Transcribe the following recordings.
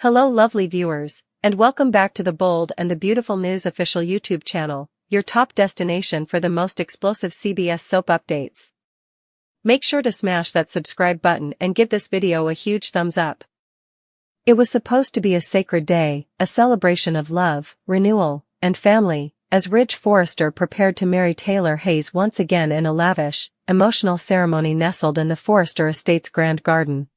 Hello lovely viewers, and welcome back to the Bold and the Beautiful News official YouTube channel, your top destination for the most explosive CBS soap updates. Make sure to smash that subscribe button and give this video a huge thumbs up. It was supposed to be a sacred day, a celebration of love, renewal, and family, as Ridge Forrester prepared to marry Taylor Hayes once again in a lavish, emotional ceremony nestled in the Forrester estate's grand garden.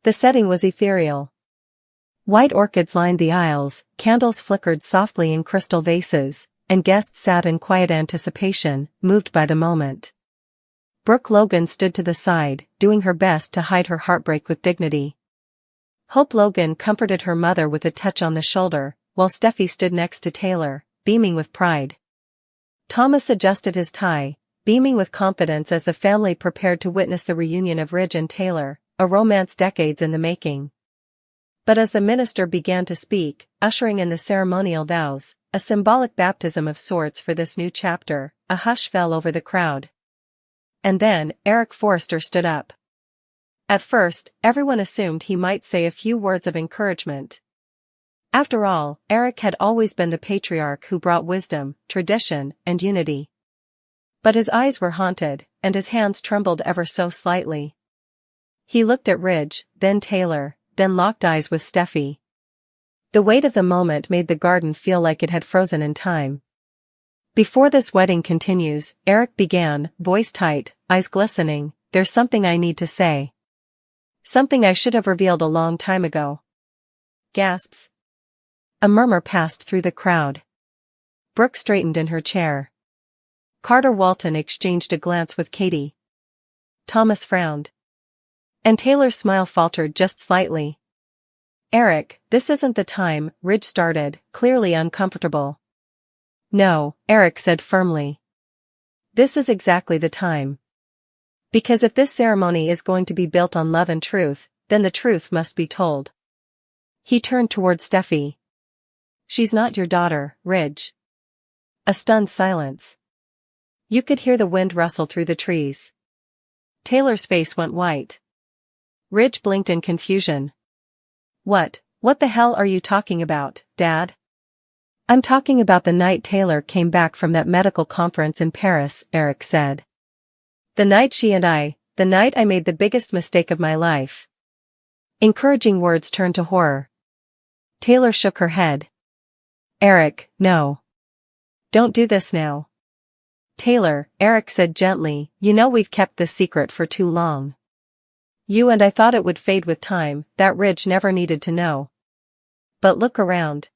The setting was ethereal. White orchids lined the aisles, candles flickered softly in crystal vases, and guests sat in quiet anticipation, moved by the moment. Brooke Logan stood to the side, doing her best to hide her heartbreak with dignity. Hope Logan comforted her mother with a touch on the shoulder, while Steffi stood next to Taylor, beaming with pride. Thomas adjusted his tie, beaming with confidence as the family prepared to witness the reunion of Ridge and Taylor, a romance decades in the making. But as the minister began to speak, ushering in the ceremonial vows, a symbolic baptism of sorts for this new chapter, a hush fell over the crowd. And then, Eric Forrester stood up. At first, everyone assumed he might say a few words of encouragement. After all, Eric had always been the patriarch who brought wisdom, tradition, and unity. But his eyes were haunted, and his hands trembled ever so slightly. He looked at Ridge, then Taylor, then locked eyes with Steffi. The weight of the moment made the garden feel like it had frozen in time. Before this wedding continues, Eric began, voice tight, eyes glistening, there's something I need to say. Something I should have revealed a long time ago. Gasps. A murmur passed through the crowd. Brooke straightened in her chair. Carter Walton exchanged a glance with Katie. Thomas frowned. And Taylor's smile faltered just slightly. Eric, this isn't the time, Ridge started, clearly uncomfortable. No, Eric said firmly. This is exactly the time. Because if this ceremony is going to be built on love and truth, then the truth must be told. He turned toward Steffi. She's not your daughter, Ridge. A stunned silence. You could hear the wind rustle through the trees. Taylor's face went white. Ridge blinked in confusion. What the hell are you talking about, Dad? I'm talking about the night Taylor came back from that medical conference in Paris, Eric said. The night the night I made the biggest mistake of my life. Encouraging words turned to horror. Taylor shook her head. Eric, no. Don't do this now. Taylor, Eric said gently, you know we've kept this secret for too long. You and I thought it would fade with time, that Ridge never needed to know. But look around.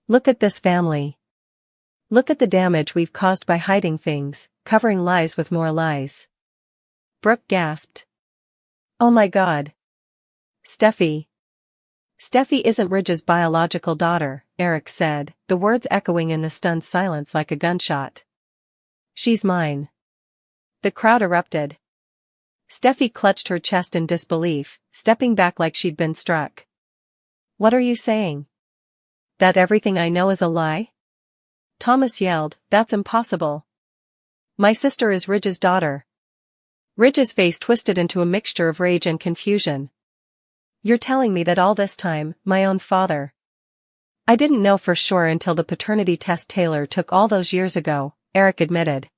Look at this family. Look at the damage we've caused by hiding things, covering lies with more lies. Brooke gasped. Oh my God. Steffi. Steffi isn't Ridge's biological daughter, Eric said, the words echoing in the stunned silence like a gunshot. She's mine. The crowd erupted. Steffi clutched her chest in disbelief, stepping back like she'd been struck. What are you saying? That everything I know is a lie? Thomas yelled, that's impossible. My sister is Ridge's daughter. Ridge's face twisted into a mixture of rage and confusion. You're telling me that all this time, my own father. I didn't know for sure until the paternity test Taylor took all those years ago, Eric admitted.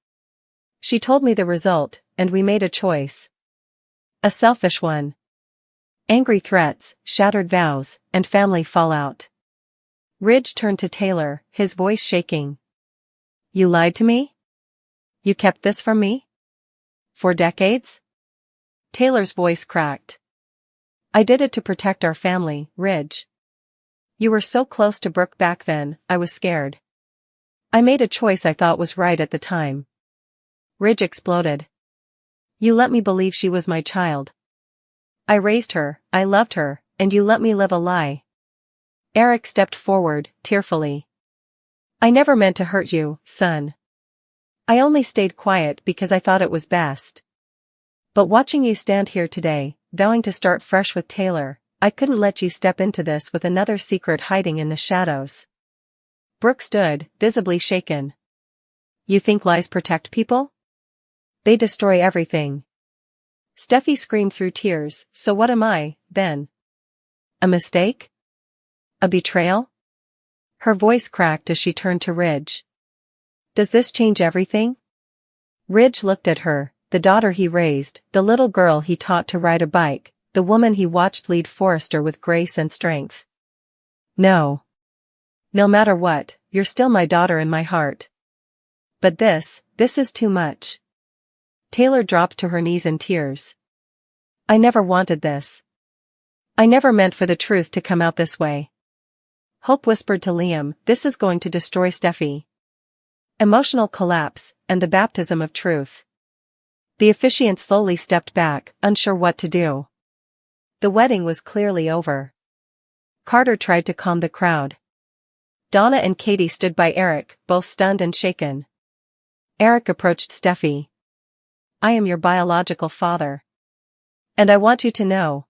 She told me the result, and we made a choice. A selfish one. Angry threats, shattered vows, and family fallout. Ridge turned to Taylor, his voice shaking. You lied to me? You kept this from me? For decades? Taylor's voice cracked. I did it to protect our family, Ridge. You were so close to Brooke back then, I was scared. I made a choice I thought was right at the time. Ridge exploded. You let me believe she was my child. I raised her, I loved her, and you let me live a lie. Eric stepped forward, tearfully. I never meant to hurt you, son. I only stayed quiet because I thought it was best. But watching you stand here today, vowing to start fresh with Taylor, I couldn't let you step into this with another secret hiding in the shadows. Brooke stood, visibly shaken. You think lies protect people? They destroy everything. Steffi screamed through tears, so what am I, then? A mistake? A betrayal? Her voice cracked as she turned to Ridge. Does this change everything? Ridge looked at her, the daughter he raised, the little girl he taught to ride a bike, the woman he watched lead Forrester with grace and strength. No. No matter what, you're still my daughter in my heart. But this is too much. Taylor dropped to her knees in tears. I never wanted this. I never meant for the truth to come out this way. Hope whispered to Liam, this is going to destroy Steffi. Emotional collapse, and the baptism of truth. The officiant slowly stepped back, unsure what to do. The wedding was clearly over. Carter tried to calm the crowd. Donna and Katie stood by Eric, both stunned and shaken. Eric approached Steffi. I am your biological father. And I want you to know.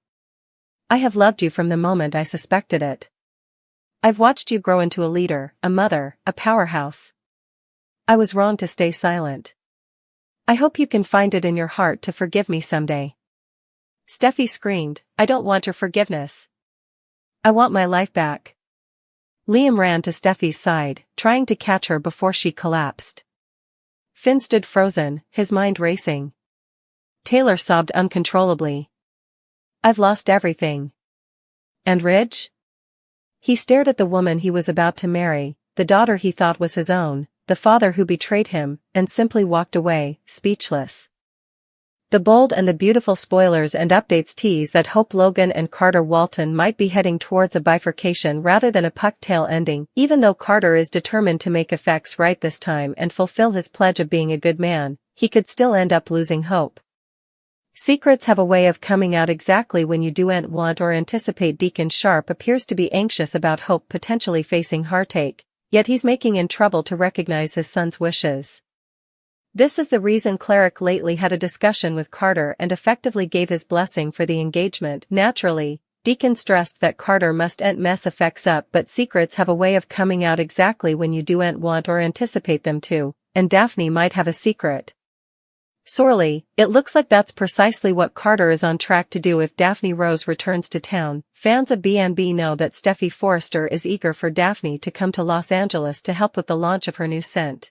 I have loved you from the moment I suspected it. I've watched you grow into a leader, a mother, a powerhouse. I was wrong to stay silent. I hope you can find it in your heart to forgive me someday. Steffi screamed, I don't want your forgiveness. I want my life back. Liam ran to Steffi's side, trying to catch her before she collapsed. Finn stood frozen, his mind racing. Taylor sobbed uncontrollably. I've lost everything. And Ridge? He stared at the woman he was about to marry, the daughter he thought was his own, the father who betrayed him, and simply walked away, speechless. The bold and the beautiful spoilers and updates tease that Hope Logan and Carter Walton might be heading towards a bifurcation rather than a puck-tail ending, even though Carter is determined to make effects right this time and fulfill his pledge of being a good man, he could still end up losing Hope. Secrets have a way of coming out exactly when you don't want or anticipate. Deacon Sharp appears to be anxious about Hope potentially facing heartache, yet he's making in trouble to recognize his son's wishes. This is the reason Cleric lately had a discussion with Carter and effectively gave his blessing for the engagement. Naturally, Deacon stressed that Carter mustn't mess effects up, but secrets have a way of coming out exactly when you don't want or anticipate them to, and Daphne might have a secret. Sorely, it looks like that's precisely what Carter is on track to do if Daphne Rose returns to town. Fans of B&B know that Steffi Forrester is eager for Daphne to come to Los Angeles to help with the launch of her new scent.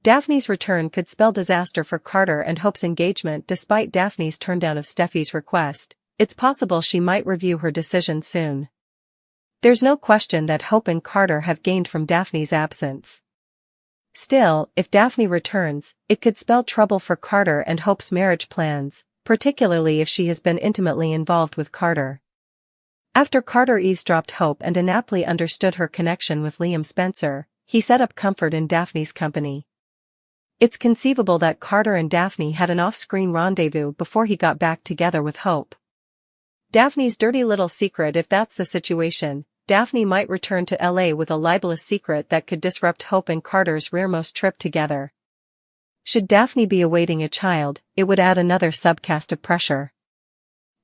Daphne's return could spell disaster for Carter and Hope's engagement. Despite Daphne's turndown of Steffi's request, it's possible she might review her decision soon. There's no question that Hope and Carter have gained from Daphne's absence. Still, if Daphne returns, it could spell trouble for Carter and Hope's marriage plans, particularly if she has been intimately involved with Carter. After Carter eavesdropped Hope and inaptly understood her connection with Liam Spencer, he set up comfort in Daphne's company. It's conceivable that Carter and Daphne had an off-screen rendezvous before he got back together with Hope. Daphne's dirty little secret. If that's the situation, Daphne might return to LA with a libelous secret that could disrupt Hope and Carter's rearmost trip together. Should Daphne be awaiting a child, it would add another subcast of pressure.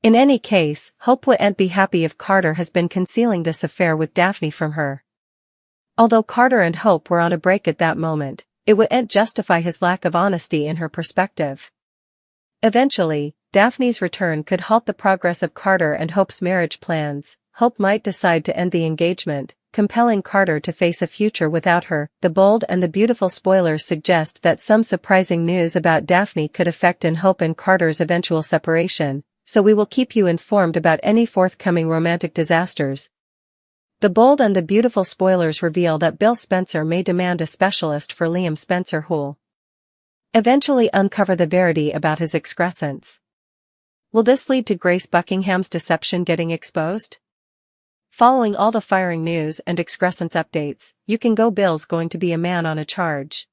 In any case, Hope wouldn't be happy if Carter has been concealing this affair with Daphne from her. Although Carter and Hope were on a break at that moment, it wouldn't justify his lack of honesty in her perspective. Eventually, Daphne's return could halt the progress of Carter and Hope's marriage plans. Hope might decide to end the engagement, compelling Carter to face a future without her. The bold and the beautiful spoilers suggest that some surprising news about Daphne could affect Hope and Carter's eventual separation, so we will keep you informed about any forthcoming romantic disasters. The bold and the beautiful spoilers reveal that Bill Spencer may demand a specialist for Liam Spencer who'll eventually uncover the verity about his excrescence. Will this lead to Grace Buckingham's deception getting exposed? Following all the firing news and excrescence updates, you can go. Bill's going to be a man on a charge.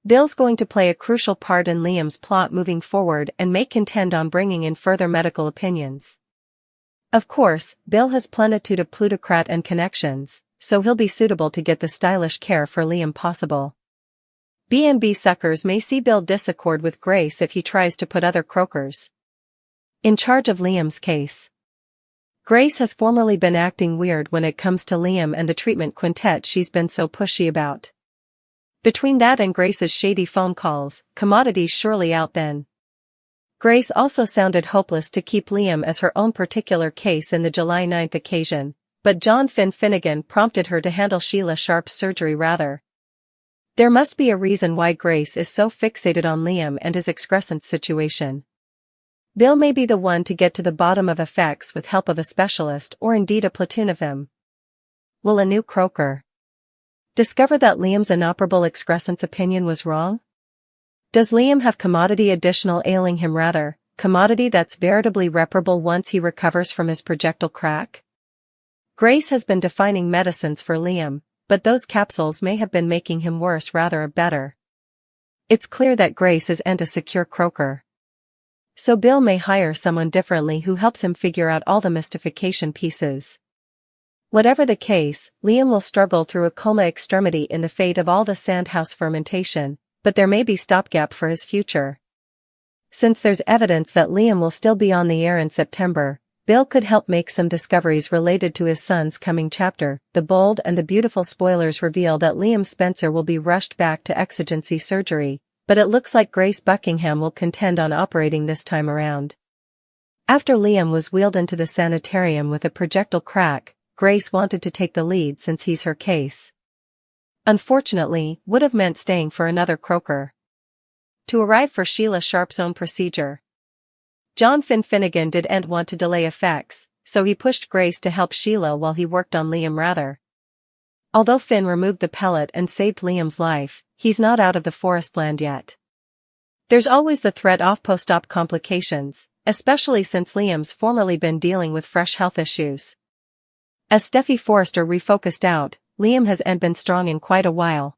Bill's going to play a crucial part in Liam's plot moving forward and may contend on bringing in further medical opinions. Of course, Bill has plenitude of plutocrat and connections, so he'll be suitable to get the stylish care for Liam possible. B&B suckers may see Bill disaccord with Grace if he tries to put other croakers in charge of Liam's case. Grace has formerly been acting weird when it comes to Liam and the treatment quintet she's been so pushy about. Between that and Grace's shady phone calls, commodities surely out then. Grace also sounded hopeless to keep Liam as her own particular case in the July 9th occasion, but John Finnegan prompted her to handle Sheila Sharp's surgery rather. There must be a reason why Grace is so fixated on Liam and his excrescence situation. Bill may be the one to get to the bottom of effects with help of a specialist or indeed a platoon of them. Will a new croaker discover that Liam's inoperable excrescence opinion was wrong? Does Liam have commodity additional ailing him rather, commodity that's veritably reparable once he recovers from his projectile crack? Grace has been defining medicines for Liam, but those capsules may have been making him worse rather or better. It's clear that Grace isn't a secure croaker. So Bill may hire someone differently who helps him figure out all the mystification pieces. Whatever the case, Liam will struggle through a coma extremity in the fate of all the sandhouse fermentation, but there may be stopgap for his future. Since there's evidence that Liam will still be on the air in September, Bill could help make some discoveries related to his son's coming chapter. The bold and the beautiful spoilers reveal that Liam Spencer will be rushed back to exigency surgery, but it looks like Grace Buckingham will contend on operating this time around. After Liam was wheeled into the sanitarium with a projectile crack, Grace wanted to take the lead since he's her case. Unfortunately, would have meant staying for another croaker to arrive for Sheila Sharp's own procedure. John Finnegan didn't want to delay effects, so he pushed Grace to help Sheila while he worked on Liam rather. Although Finn removed the pellet and saved Liam's life, he's not out of the forest land yet. There's always the threat of post-op complications, especially since Liam's formerly been dealing with fresh health issues. As Steffi Forrester refocused out, Liam hasn't been strong in quite a while.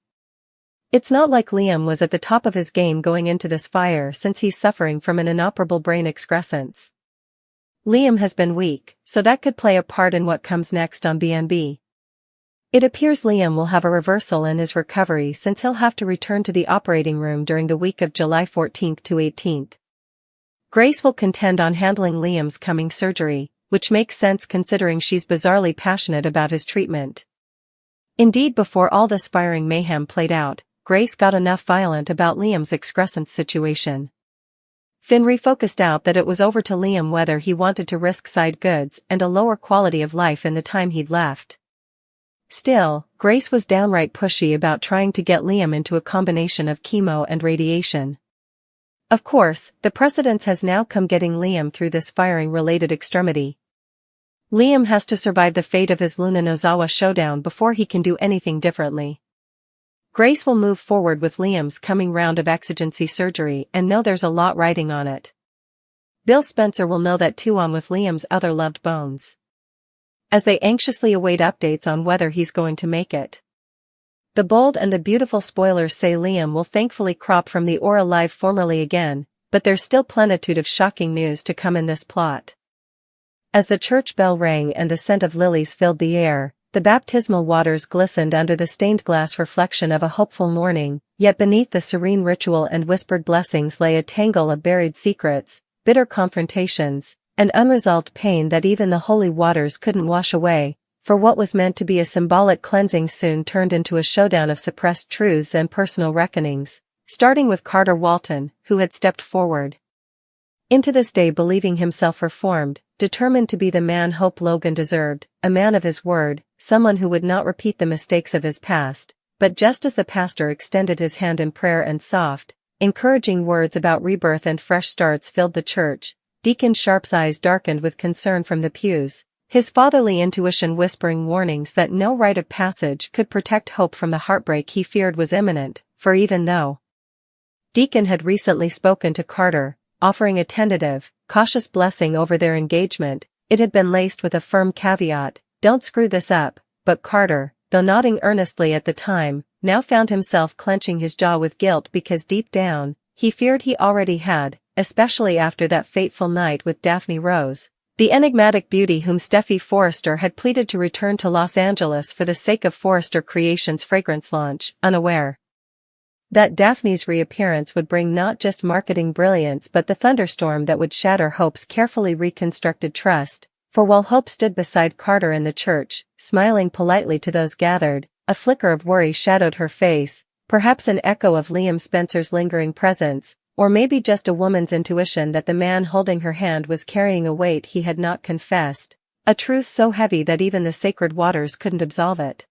It's not like Liam was at the top of his game going into this fire since he's suffering from an inoperable brain excrescence. Liam has been weak, so that could play a part in what comes next on BNB. It appears Liam will have a reversal in his recovery since he'll have to return to the operating room during the week of July 14th to 18th. Grace will contend on handling Liam's coming surgery, which makes sense considering she's bizarrely passionate about his treatment. Indeed, before all the spiring mayhem played out, Grace got enough violent about Liam's excrescence situation. Finn refocused out that it was over to Liam whether he wanted to risk side goods and a lower quality of life in the time he'd left. Still, Grace was downright pushy about trying to get Liam into a combination of chemo and radiation. Of course, the precedence has now come getting Liam through this firing-related extremity. Liam has to survive the fate of his Luna Nozawa showdown before he can do anything differently. Grace will move forward with Liam's coming round of exigency surgery and know there's a lot riding on it. Bill Spencer will know that too, on with Liam's other loved bones, as they anxiously await updates on whether he's going to make it. The bold and the beautiful spoilers say Liam will thankfully crop from the Aura Live formerly again, but there's still plenitude of shocking news to come in this plot. As the church bell rang and the scent of lilies filled the air, the baptismal waters glistened under the stained glass reflection of a hopeful morning, yet beneath the serene ritual and whispered blessings lay a tangle of buried secrets, bitter confrontations, and unresolved pain that even the holy waters couldn't wash away, for what was meant to be a symbolic cleansing soon turned into a showdown of suppressed truths and personal reckonings, starting with Carter Walton, who had stepped forward into this day believing himself reformed, determined to be the man Hope Logan deserved, a man of his word, someone who would not repeat the mistakes of his past. But just as the pastor extended his hand in prayer and soft, encouraging words about rebirth and fresh starts filled the church, Deacon Sharp's eyes darkened with concern from the pews, his fatherly intuition whispering warnings that no rite of passage could protect Hope from the heartbreak he feared was imminent, for even though Deacon had recently spoken to Carter, offering a tentative, cautious blessing over their engagement, it had been laced with a firm caveat, "Don't screw this up," but Carter, though nodding earnestly at the time, now found himself clenching his jaw with guilt because deep down, he feared he already had, especially after that fateful night with Daphne Rose, the enigmatic beauty whom Steffi Forrester had pleaded to return to Los Angeles for the sake of Forrester Creations' fragrance launch, unaware that Daphne's reappearance would bring not just marketing brilliance but the thunderstorm that would shatter Hope's carefully reconstructed trust. For while Hope stood beside Carter in the church, smiling politely to those gathered, a flicker of worry shadowed her face, perhaps an echo of Liam Spencer's lingering presence, or maybe just a woman's intuition that the man holding her hand was carrying a weight he had not confessed. A truth so heavy that even the sacred waters couldn't absolve it.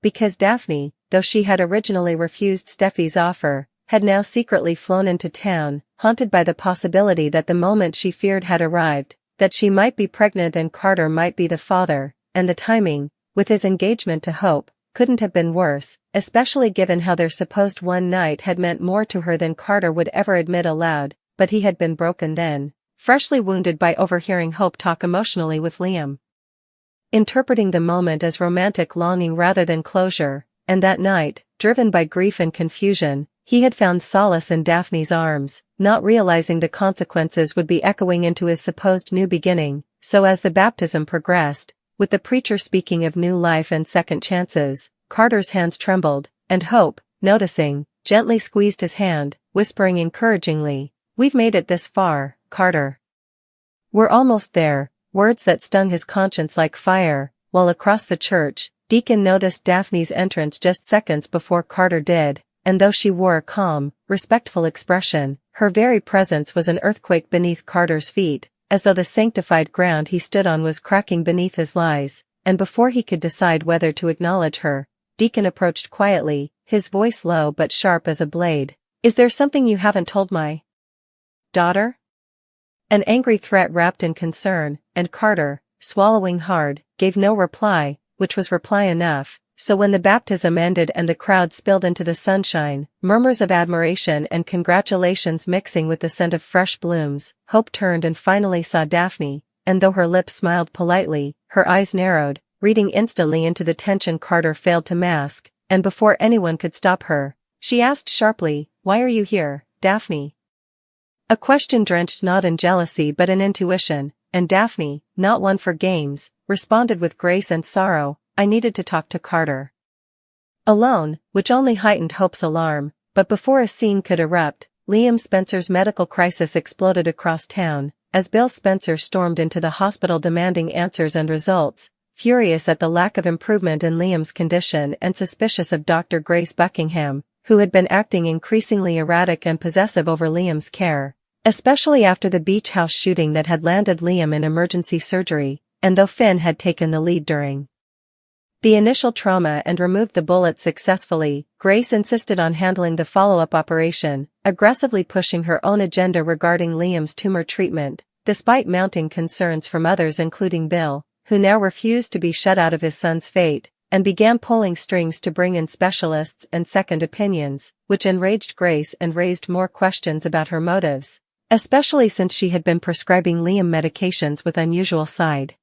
Because Daphne, though she had originally refused Steffi's offer, had now secretly flown into town, haunted by the possibility that the moment she feared had arrived, that she might be pregnant and Carter might be the father, and the timing, with his engagement to Hope, couldn't have been worse, especially given how their supposed one night had meant more to her than Carter would ever admit aloud, but he had been broken then, freshly wounded by overhearing Hope talk emotionally with Liam. Interpreting the moment as romantic longing rather than closure, and that night, driven by grief and confusion, he had found solace in Daphne's arms, not realizing the consequences would be echoing into his supposed new beginning. So as the baptism progressed, with the preacher speaking of new life and second chances, Carter's hands trembled, and Hope, noticing, gently squeezed his hand, whispering encouragingly, "We've made it this far, Carter. We're almost there," words that stung his conscience like fire, while across the church, Deacon noticed Daphne's entrance just seconds before Carter did, and though she wore a calm, respectful expression, her very presence was an earthquake beneath Carter's feet, as though the sanctified ground he stood on was cracking beneath his lies, and before he could decide whether to acknowledge her, Deacon approached quietly, his voice low but sharp as a blade. "Is there something you haven't told my daughter?" An angry threat wrapped in concern, and Carter, swallowing hard, gave no reply, which was reply enough. So when the baptism ended and the crowd spilled into the sunshine, murmurs of admiration and congratulations mixing with the scent of fresh blooms, Hope turned and finally saw Daphne, and though her lips smiled politely, her eyes narrowed, reading instantly into the tension Carter failed to mask, and before anyone could stop her, she asked sharply, "Why are you here, Daphne?" A question drenched not in jealousy but in intuition, and Daphne, not one for games, responded with grace and sorrow, "I needed to talk to Carter." Alone, which only heightened Hope's alarm, but before a scene could erupt, Liam Spencer's medical crisis exploded across town, as Bill Spencer stormed into the hospital demanding answers and results, furious at the lack of improvement in Liam's condition and suspicious of Dr. Grace Buckingham, who had been acting increasingly erratic and possessive over Liam's care, especially after the beach house shooting that had landed Liam in emergency surgery, and though Finn had taken the lead during the initial trauma and removed the bullet successfully, Grace insisted on handling the follow-up operation, aggressively pushing her own agenda regarding Liam's tumor treatment, despite mounting concerns from others including Bill, who now refused to be shut out of his son's fate, and began pulling strings to bring in specialists and second opinions, which enraged Grace and raised more questions about her motives, especially since she had been prescribing Liam medications with unusual side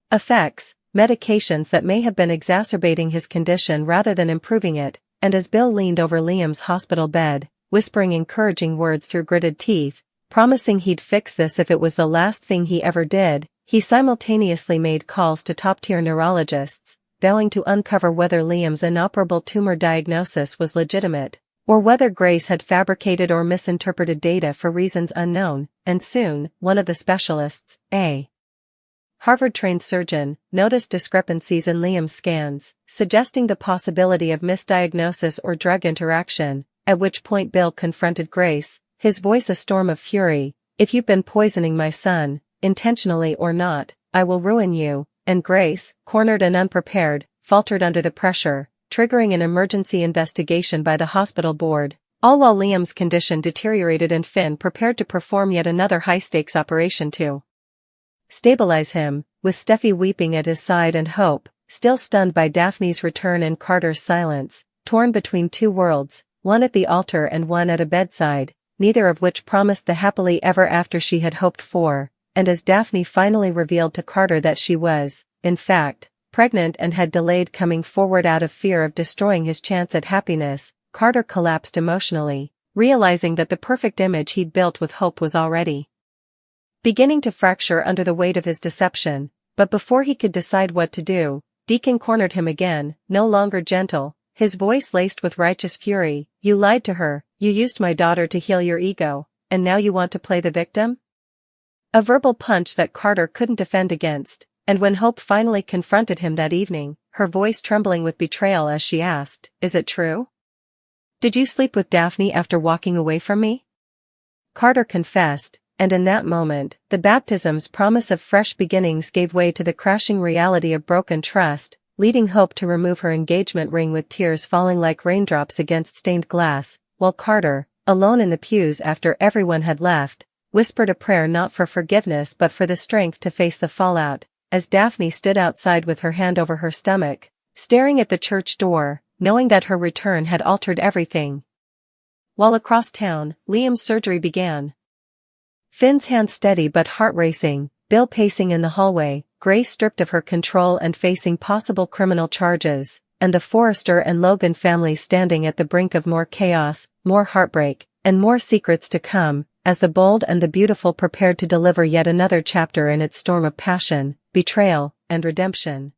effects. Medications that may have been exacerbating his condition rather than improving it, and as Bill leaned over Liam's hospital bed, whispering encouraging words through gritted teeth, promising he'd fix this if it was the last thing he ever did, he simultaneously made calls to top-tier neurologists, vowing to uncover whether Liam's inoperable tumor diagnosis was legitimate, or whether Grace had fabricated or misinterpreted data for reasons unknown, and soon, one of the specialists, a Harvard-trained surgeon, noticed discrepancies in Liam's scans, suggesting the possibility of misdiagnosis or drug interaction, at which point Bill confronted Grace, his voice a storm of fury, "If you've been poisoning my son, intentionally or not, I will ruin you," and Grace, cornered and unprepared, faltered under the pressure, triggering an emergency investigation by the hospital board, all while Liam's condition deteriorated and Finn prepared to perform yet another high-stakes operation to stabilize him, with Steffi weeping at his side and Hope, still stunned by Daphne's return and Carter's silence, torn between two worlds, one at the altar and one at a bedside, neither of which promised the happily ever after she had hoped for, and as Daphne finally revealed to Carter that she was, in fact, pregnant and had delayed coming forward out of fear of destroying his chance at happiness, Carter collapsed emotionally, realizing that the perfect image he'd built with Hope was already beginning to fracture under the weight of his deception, but before he could decide what to do, Deacon cornered him again, no longer gentle, his voice laced with righteous fury. "You lied to her, you used my daughter to heal your ego, and now you want to play the victim?" A verbal punch that Carter couldn't defend against, and when Hope finally confronted him that evening, her voice trembling with betrayal as she asked, "Is it true? Did you sleep with Daphne after walking away from me?" Carter confessed, and in that moment, the baptism's promise of fresh beginnings gave way to the crashing reality of broken trust, leading Hope to remove her engagement ring with tears falling like raindrops against stained glass, while Carter, alone in the pews after everyone had left, whispered a prayer not for forgiveness but for the strength to face the fallout, as Daphne stood outside with her hand over her stomach, staring at the church door, knowing that her return had altered everything. While across town, Liam's surgery began. Finn's hand steady but heart racing, Bill pacing in the hallway, Grace stripped of her control and facing possible criminal charges, and the Forrester and Logan families standing at the brink of more chaos, more heartbreak, and more secrets to come, as the Bold and the Beautiful prepared to deliver yet another chapter in its storm of passion, betrayal, and redemption.